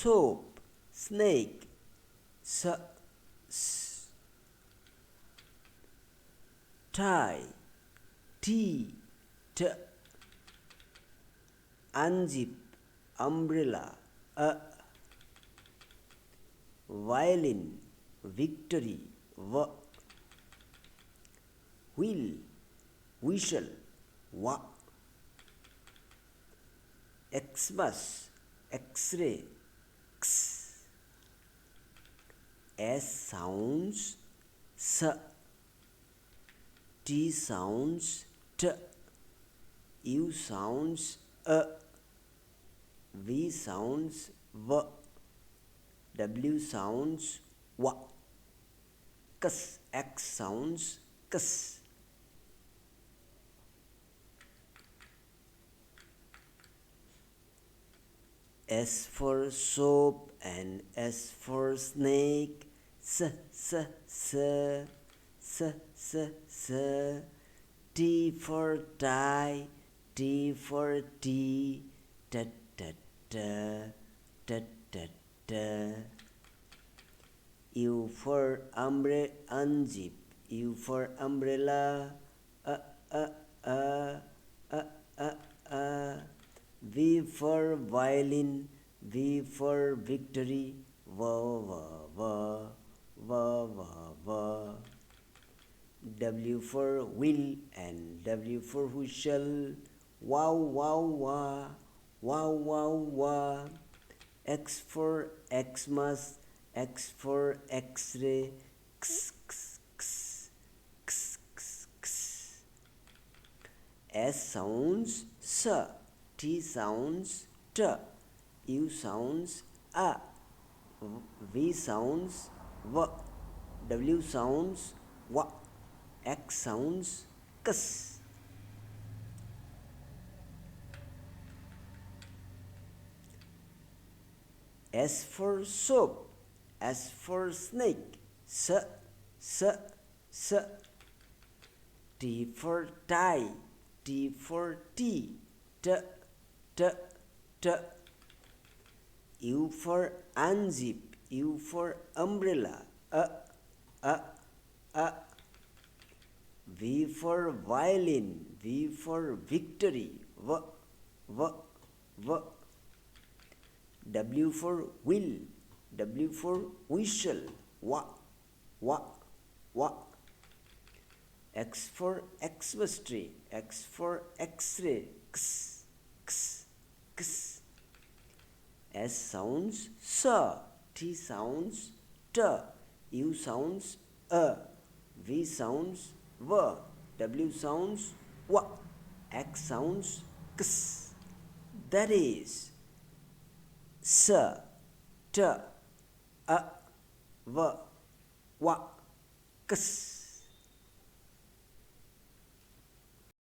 soap, snake, tie, tea, unzip, umbrella, violin, victory, wheel, whistle, Xmas, X-ray, S sounds S, T sounds T, U sounds A, V sounds V, W sounds W, X sounds X. S for soap and S for snake, T for tie, T for tea, U for unzip, U for umbrella, V for violin, V for victory, W for wheel and W for whistle, X for Xmas, X for X-ray, S sounds S, T sounds T, U sounds A, V sounds V, W sounds W, X sounds X. S for soap, S for snake, T for tie, T for tea, U for unzip, U for umbrella, V for violin, V for victory, W for wheel, W for whistle, X for Xmas tree, X for X-ray, S sounds S, T sounds T, U sounds A, V sounds V, W sounds W, X sounds X. That is S, T, A, V, W, X.